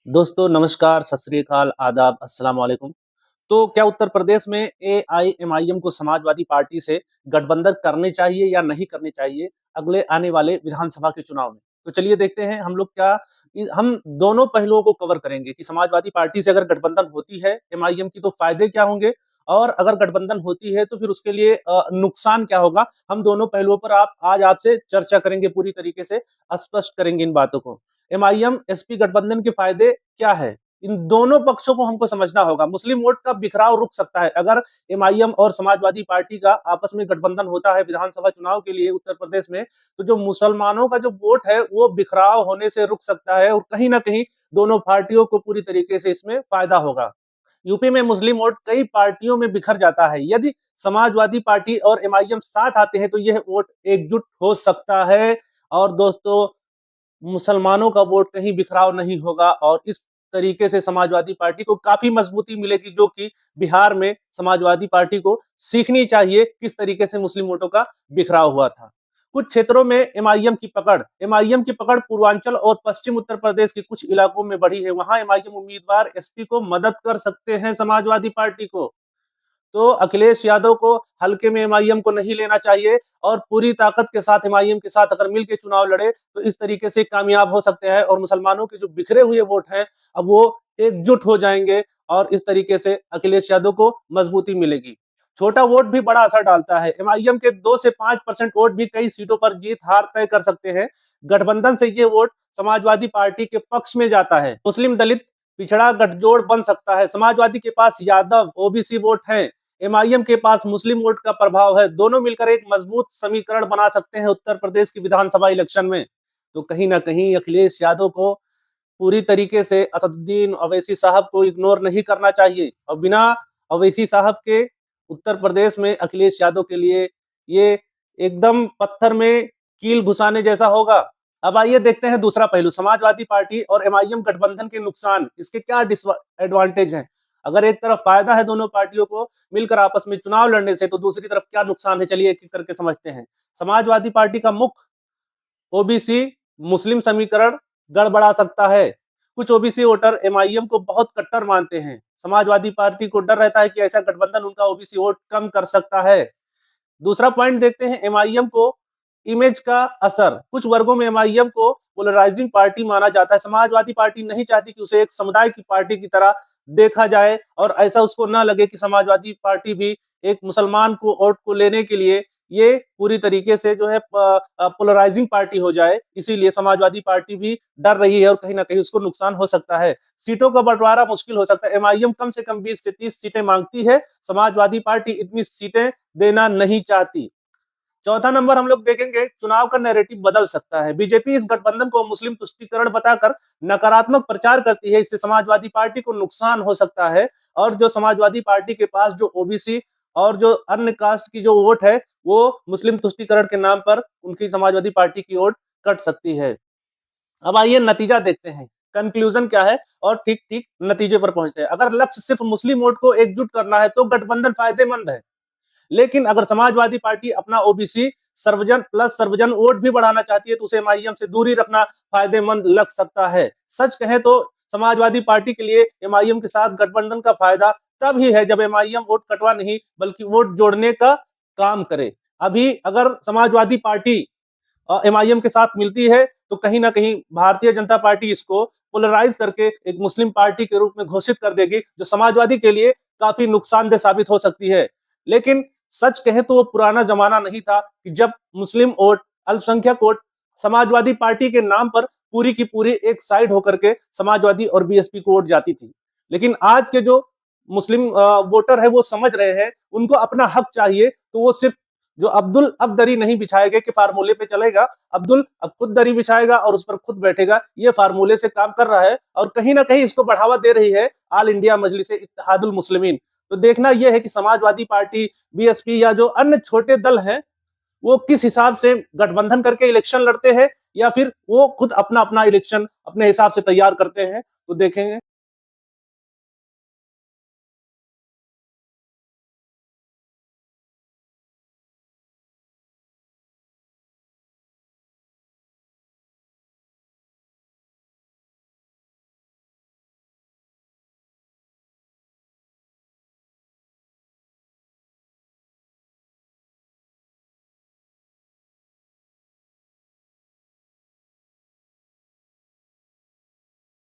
दोस्तों नमस्कार, सत श्री अकाल, आदाब, अस्सलाम वालेकुम। तो क्या उत्तर प्रदेश में एआईएमआईएम को समाजवादी पार्टी से गठबंधन करनी चाहिए या नहीं करनी चाहिए अगले आने वाले विधानसभा के चुनाव में? तो चलिए देखते हैं हम लोग क्या हम दोनों पहलुओं को कवर करेंगे कि समाजवादी पार्टी से अगर गठबंधन होती है एमआईएम की तो फायदे क्या होंगे और अगर गठबंधन होती है तो फिर उसके लिए नुकसान क्या होगा। हम दोनों पहलुओं पर आप आज आपसे चर्चा करेंगे, पूरी तरीके से स्पष्ट करेंगे इन बातों को। एमआईएम एसपी गठबंधन के फायदे क्या है, इन दोनों पक्षों को हमको समझना होगा। मुस्लिम वोट का बिखराव रुक सकता है अगर एमआईएम और समाजवादी पार्टी का आपस में गठबंधन होता है विधानसभा चुनाव के लिए उत्तर प्रदेश में। तो जो मुसलमानों का जो वोट है वो बिखराव होने से रुक सकता है और कहीं ना कहीं दोनों पार्टियों को पूरी तरीके से इसमें फायदा होगा। यूपी में मुस्लिम वोट कई पार्टियों में बिखर जाता है, यदि समाजवादी पार्टी और एमआईएम साथ आते हैं तो यह वोट एकजुट हो सकता है। और दोस्तों, मुसलमानों का वोट कहीं बिखराव नहीं होगा और इस तरीके से समाजवादी पार्टी को काफी मजबूती मिलेगी, जो कि बिहार में समाजवादी पार्टी को सीखनी चाहिए किस तरीके से मुस्लिम वोटों का बिखराव हुआ था। कुछ क्षेत्रों में एमआईएम की पकड़ पूर्वांचल और पश्चिम उत्तर प्रदेश के कुछ इलाकों में बढ़ी है। वहां एमआईएम उम्मीदवार एसपी को मदद कर सकते हैं समाजवादी पार्टी को। तो अखिलेश यादव को हल्के में एमआईएम को नहीं लेना चाहिए और पूरी ताकत के साथ एमआईएम के साथ अगर मिलकर चुनाव लड़े तो इस तरीके से कामयाब हो सकते हैं और मुसलमानों के जो बिखरे हुए वोट हैं अब वो एकजुट हो जाएंगे और इस तरीके से अखिलेश यादव को मजबूती मिलेगी। छोटा वोट भी बड़ा असर डालता है। एमआईएम के 2 से 5% वोट भी कई सीटों पर जीत हार तय कर सकते हैं। गठबंधन से ये वोट समाजवादी पार्टी के पक्ष में जाता है। मुस्लिम दलित पिछड़ा गठजोड़ बन सकता है। समाजवादी के पास यादव ओबीसी वोट है, एमआईएम के पास मुस्लिम वोट का प्रभाव है। दोनों मिलकर एक मजबूत समीकरण बना सकते हैं उत्तर प्रदेश की विधानसभा इलेक्शन में। तो कहीं ना कहीं अखिलेश यादव को पूरी तरीके से असदुद्दीन अवैसी साहब को इग्नोर नहीं करना चाहिए और बिना अवैसी साहब के उत्तर प्रदेश में अखिलेश यादव के लिए ये एकदम पत्थर में कील घुसाने जैसा होगा। अब आइए देखते हैं दूसरा पहलू, समाजवादी पार्टी और एमआईएम गठबंधन के नुकसान, इसके क्या एडवांटेज हैं। अगर एक तरफ फायदा है दोनों पार्टियों को मिलकर आपस में चुनाव लड़ने से, तो दूसरी तरफ क्या नुकसान है, चलिए एक एक करके समझते हैं। समाजवादी पार्टी का मुख्य ओबीसी मुस्लिम समीकरण गड़बड़ा सकता है। कुछ ओबीसी वोटर एमआईएम को बहुत कट्टर मानते हैं। समाजवादी पार्टी को डर रहता है कि ऐसा गठबंधन उनका ओबीसी वोट कम कर सकता है। दूसरा पॉइंट देखते हैं, एमआईएम को इमेज का असर। कुछ वर्गों में एमआईएम को पोलराइजिंग पार्टी माना जाता है। समाजवादी पार्टी नहीं चाहती कि उसे एक समुदाय की पार्टी की तरह देखा जाए और ऐसा उसको ना लगे कि समाजवादी पार्टी भी एक मुसलमान को वोट को लेने के लिए ये पूरी तरीके से जो है पोलराइजिंग पार्टी हो जाए। इसीलिए समाजवादी पार्टी भी डर रही है और कहीं ना कहीं उसको नुकसान हो सकता है। सीटों का बंटवारा मुश्किल हो सकता है। एमआईएम कम से कम 20 से 30 सीटें मांगती है, समाजवादी पार्टी इतनी सीटें देना नहीं चाहती। चौथा नंबर हम लोग देखेंगे, चुनाव का नैरेटिव बदल सकता है। बीजेपी इस गठबंधन को मुस्लिम तुष्टीकरण बताकर नकारात्मक प्रचार करती है, इससे समाजवादी पार्टी को नुकसान हो सकता है और जो समाजवादी पार्टी के पास जो ओबीसी और जो अन्य कास्ट की जो वोट है वो मुस्लिम तुष्टीकरण के नाम पर उनकी समाजवादी पार्टी की वोट कट सकती है। अब आइए नतीजा देखते हैं, कंक्लूजन क्या है और ठीक ठीक नतीजे पर पहुंचते हैं। अगर लक्ष्य सिर्फ मुस्लिम वोट को एकजुट करना है तो गठबंधन फायदेमंद है, लेकिन अगर समाजवादी पार्टी अपना ओबीसी सर्वजन प्लस सर्वजन वोट भी बढ़ाना चाहती है तो उसे एमआईएम से दूरी रखना फायदेमंद लग सकता है। सच कहें तो समाजवादी पार्टी के लिए एमआईएम के साथ गठबंधन का फायदा तब ही है जब एमआईएम वोट कटवा नहीं बल्कि वोट जोड़ने का काम करे। अभी अगर समाजवादी पार्टी एमआईएम के साथ मिलती है तो कहीं ना कहीं भारतीय जनता पार्टी इसको पोलराइज करके एक मुस्लिम पार्टी के रूप में घोषित कर देगी, जो समाजवादी के लिए काफी नुकसानदेह साबित हो सकती है। लेकिन सच कहे तो वो पुराना जमाना नहीं था कि जब मुस्लिम वोट, अल्पसंख्यक वोट समाजवादी पार्टी के नाम पर पूरी की पूरी एक साइड होकर के समाजवादी और बीएसपी को वोट जाती थी। लेकिन आज के जो मुस्लिम वोटर है वो समझ रहे हैं उनको अपना हक चाहिए, तो वो सिर्फ जो अब्दुल अब दरी नहीं बिछाएगा के फार्मूले पे चलेगा। अब्दुल अब खुद दरी बिछाएगा और उस पर खुद बैठेगा, ये फार्मूले से काम कर रहा है और कहीं ना कहीं इसको बढ़ावा दे रही है ऑल इंडिया मजलिस इत्तेहादुल मुस्लिमीन। तो देखना यह है कि समाजवादी पार्टी, बीएसपी या जो अन्य छोटे दल हैं वो किस हिसाब से गठबंधन करके इलेक्शन लड़ते हैं या फिर वो खुद अपना अपना इलेक्शन अपने हिसाब से तैयार करते हैं, तो देखेंगे।